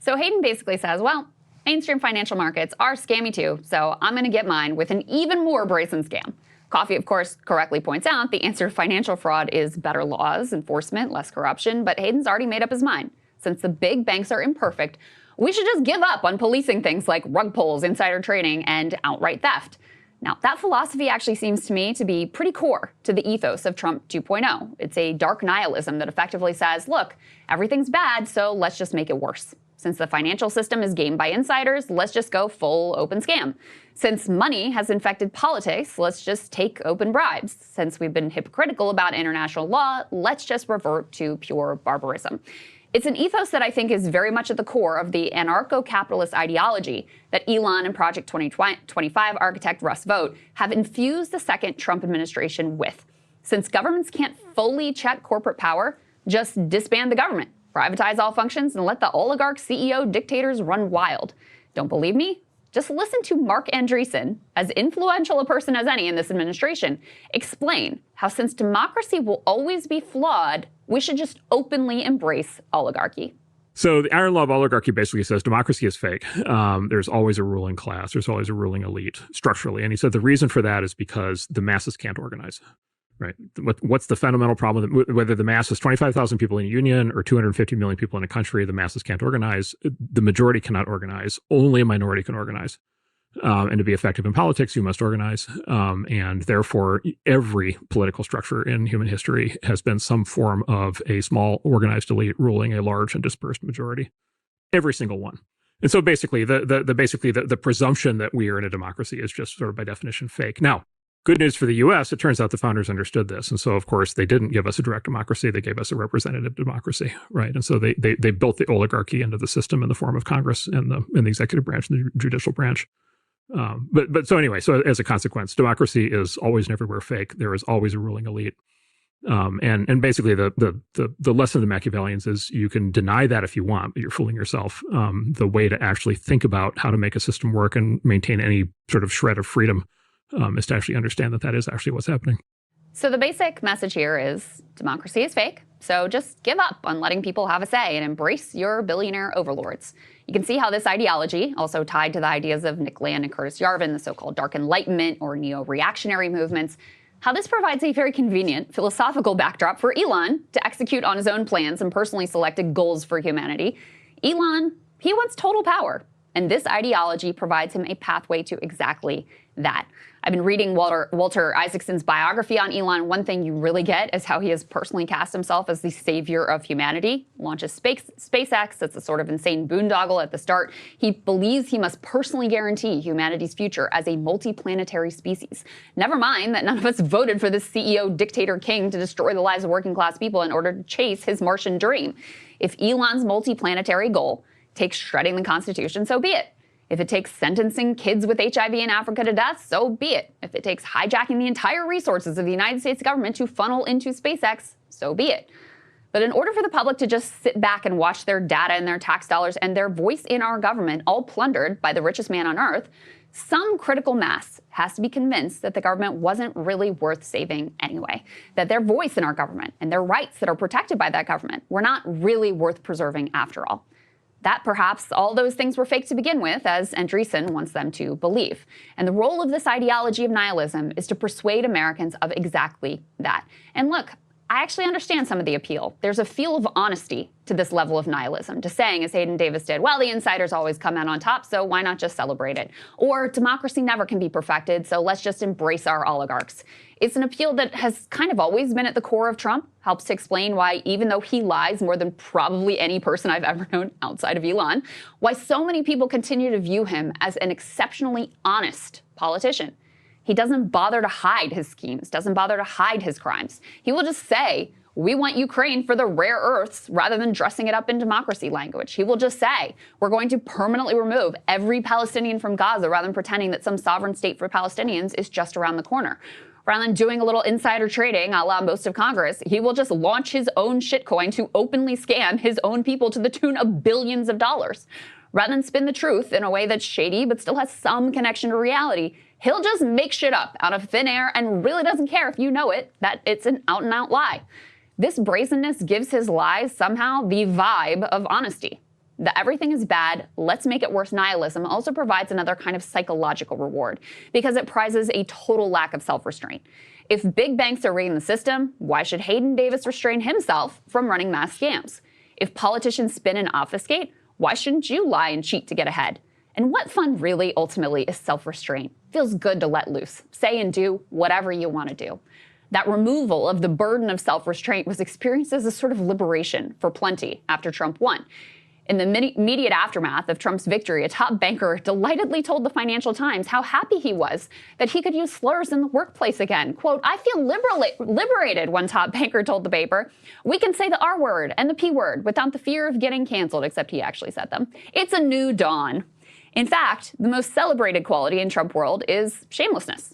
So Hayden basically says, well, mainstream financial markets are scammy too, so I'm going to get mine with an even more brazen scam. Coffee, of course, correctly points out the answer to financial fraud is better laws, enforcement, less corruption, but Hayden's already made up his mind. Since the big banks are imperfect, we should just give up on policing things like rug pulls, insider trading, and outright theft. Now, that philosophy actually seems to me to be pretty core to the ethos of Trump 2.0. It's a dark nihilism that effectively says, look, everything's bad, so let's just make it worse. Since the financial system is gamed by insiders, let's just go full open scam. Since money has infected politics, let's just take open bribes. Since we've been hypocritical about international law, let's just revert to pure barbarism. It's an ethos that I think is very much at the core of the anarcho-capitalist ideology that Elon and Project 2025 architect Russ Vought have infused the second Trump administration with. Since governments can't fully check corporate power, just disband the government, privatize all functions, and let the oligarch CEO dictators run wild. Don't believe me? Just listen to Mark Andreessen, as influential a person as any in this administration, explain how since democracy will always be flawed, we should just openly embrace oligarchy. So the iron law of oligarchy basically says democracy is fake. There's always a ruling class. There's always a ruling elite structurally. And he said the reason for that is because the masses can't organize. Right. What's the fundamental problem? Whether the mass is 25,000 people in a union or 250 million people in a country, the masses can't organize. The majority cannot organize. Only a minority can organize. And to be effective in politics, you must organize. And therefore, every political structure in human history has been some form of a small organized elite ruling a large and dispersed majority. Every single one. And so basically, the presumption that we are in a democracy is just sort of by definition fake. Now, good news for the U.S., it turns out the founders understood this. And so, of course, they didn't give us a direct democracy. They gave us a representative democracy, right? And so they built the oligarchy into the system in the form of Congress and the executive branch and the judicial branch. So as a consequence, democracy is always and everywhere fake. There is always a ruling elite. And basically the lesson of the Machiavellians is you can deny that if you want, but you're fooling yourself. The way to actually think about how to make a system work and maintain any sort of shred of freedom is to actually understand that that is actually what's happening. So the basic message here is democracy is fake. So just give up on letting people have a say and embrace your billionaire overlords. You can see how this ideology, also tied to the ideas of Nick Land and Curtis Yarvin, the so-called Dark Enlightenment or neo-reactionary movements, how this provides a very convenient philosophical backdrop for Elon to execute on his own plans and personally selected goals for humanity. Elon, he wants total power, and this ideology provides him a pathway to exactly that. I've been reading Walter Isaacson's biography on Elon. One thing you really get is how he has personally cast himself as the savior of humanity. Launches SpaceX. It's a sort of insane boondoggle at the start. He believes he must personally guarantee humanity's future as a multi-planetary species. Never mind that none of us voted for this CEO dictator king to destroy the lives of working class people in order to chase his Martian dream. If Elon's multi-planetary goal takes shredding the Constitution, so be it. If it takes sentencing kids with HIV in Africa to death, so be it. If it takes hijacking the entire resources of the United States government to funnel into SpaceX, so be it. But in order for the public to just sit back and watch their data and their tax dollars and their voice in our government all plundered by the richest man on earth, some critical mass has to be convinced that the government wasn't really worth saving anyway, that their voice in our government and their rights that are protected by that government were not really worth preserving after all. That perhaps all those things were fake to begin with, as Andreessen wants them to believe. And the role of this ideology of nihilism is to persuade Americans of exactly that. And look, I actually understand some of the appeal. There's a feel of honesty to this level of nihilism, to saying, as Hayden Davis did, well, the insiders always come out on top, so why not just celebrate it? Or democracy never can be perfected, so let's just embrace our oligarchs. It's an appeal that has kind of always been at the core of Trump, helps to explain why, even though he lies more than probably any person I've ever known outside of Elon, why so many people continue to view him as an exceptionally honest politician. He doesn't bother to hide his schemes, doesn't bother to hide his crimes. He will just say, we want Ukraine for the rare earths, rather than dressing it up in democracy language. He will just say, we're going to permanently remove every Palestinian from Gaza, rather than pretending that some sovereign state for Palestinians is just around the corner. Rather than doing a little insider trading a la most of Congress, he will just launch his own shitcoin to openly scam his own people to the tune of billions of dollars. Rather than spin the truth in a way that's shady but still has some connection to reality, he'll just make shit up out of thin air and really doesn't care if you know it, that it's an out-and-out lie. This brazenness gives his lies somehow the vibe of honesty. The everything is bad, let's make it worse nihilism also provides another kind of psychological reward because it prizes a total lack of self-restraint. If big banks are rigging the system, why should Hayden Davis restrain himself from running mass scams? If politicians spin and obfuscate, why shouldn't you lie and cheat to get ahead? And what fun really ultimately is self-restraint? Feels good to let loose, say and do whatever you want to do. That removal of the burden of self-restraint was experienced as a sort of liberation for plenty after Trump won. In the immediate aftermath of Trump's victory, a top banker delightedly told the Financial Times how happy he was that he could use slurs in the workplace again. Quote, "I feel liberated," one top banker told the paper. "We can say the R word and the P word without the fear of getting canceled," except he actually said them. "It's a new dawn." In fact, the most celebrated quality in Trump world is shamelessness.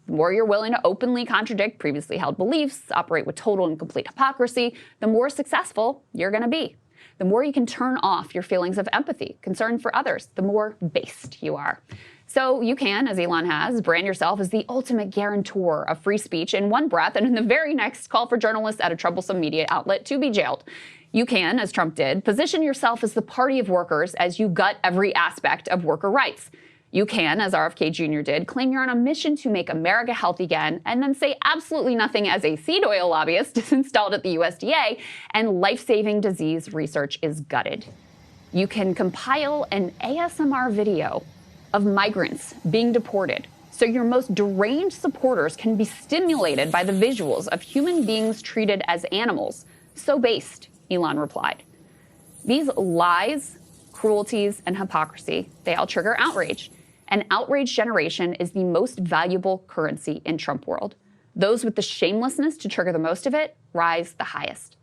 The more you're willing to openly contradict previously held beliefs, operate with total and complete hypocrisy, the more successful you're going to be. The more you can turn off your feelings of empathy, concern for others, the more based you are. So you can, as Elon has, brand yourself as the ultimate guarantor of free speech in one breath, and in the very next call for journalists at a troublesome media outlet to be jailed. You can, as Trump did, position yourself as the party of workers as you gut every aspect of worker rights. You can, as RFK Jr. did, claim you're on a mission to make America healthy again, and then say absolutely nothing as a seed oil lobbyist is installed at the USDA, and life-saving disease research is gutted. You can compile an ASMR video of migrants being deported, so your most deranged supporters can be stimulated by the visuals of human beings treated as animals. So based, Elon replied. These lies, cruelties, and hypocrisy, they all trigger outrage. An outraged generation is the most valuable currency in Trump world. Those with the shamelessness to trigger the most of it rise the highest.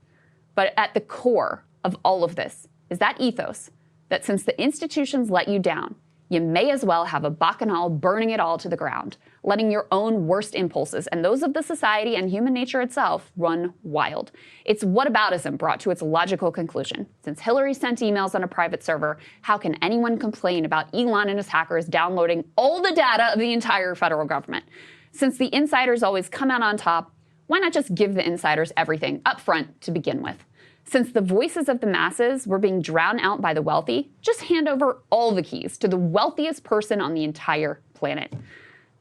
But at the core of all of this is that ethos that since the institutions let you down, you may as well have a bacchanal burning it all to the ground, letting your own worst impulses and those of the society and human nature itself run wild. It's whataboutism brought to its logical conclusion. Since Hillary sent emails on a private server, how can anyone complain about Elon and his hackers downloading all the data of the entire federal government? Since the insiders always come out on top, why not just give the insiders everything up front to begin with? Since the voices of the masses were being drowned out by the wealthy, just hand over all the keys to the wealthiest person on the entire planet.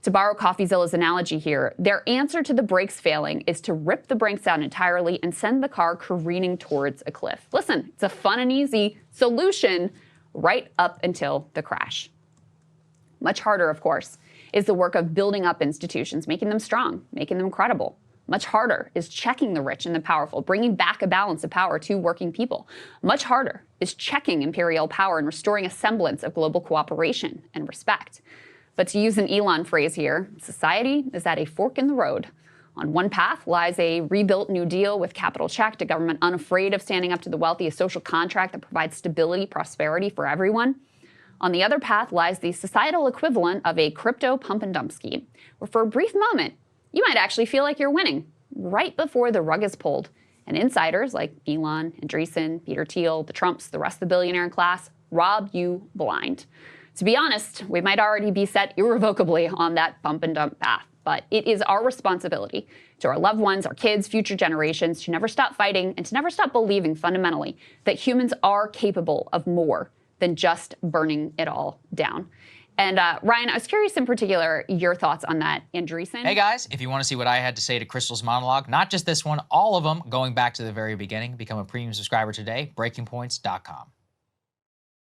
To borrow CoffeeZilla's analogy here, their answer to the brakes failing is to rip the brakes out entirely and send the car careening towards a cliff. Listen, it's a fun and easy solution right up until the crash. Much harder, of course, is the work of building up institutions, making them strong, making them credible. Much harder is checking the rich and the powerful, bringing back a balance of power to working people. Much harder is checking imperial power and restoring a semblance of global cooperation and respect. But to use an Elon phrase here, society is at a fork in the road. On one path lies a rebuilt New Deal with capital checked, a government unafraid of standing up to the wealthy, a social contract that provides stability, prosperity for everyone. On the other path lies the societal equivalent of a crypto pump and dump scheme, where for a brief moment, you might actually feel like you're winning right before the rug is pulled. And insiders like Elon, Andreessen, Peter Thiel, the Trumps, the rest of the billionaire class rob you blind. To be honest, we might already be set irrevocably on that bump and dump path. But it is our responsibility to our loved ones, our kids, future generations, to never stop fighting and to never stop believing fundamentally that humans are capable of more than just burning it all down. And Ryan, I was curious in particular your thoughts on that, Andreessen. Hey guys, if you want to see what I had to say to Crystal's monologue, not just this one, all of them, going back to the very beginning, become a premium subscriber today, breakingpoints.com.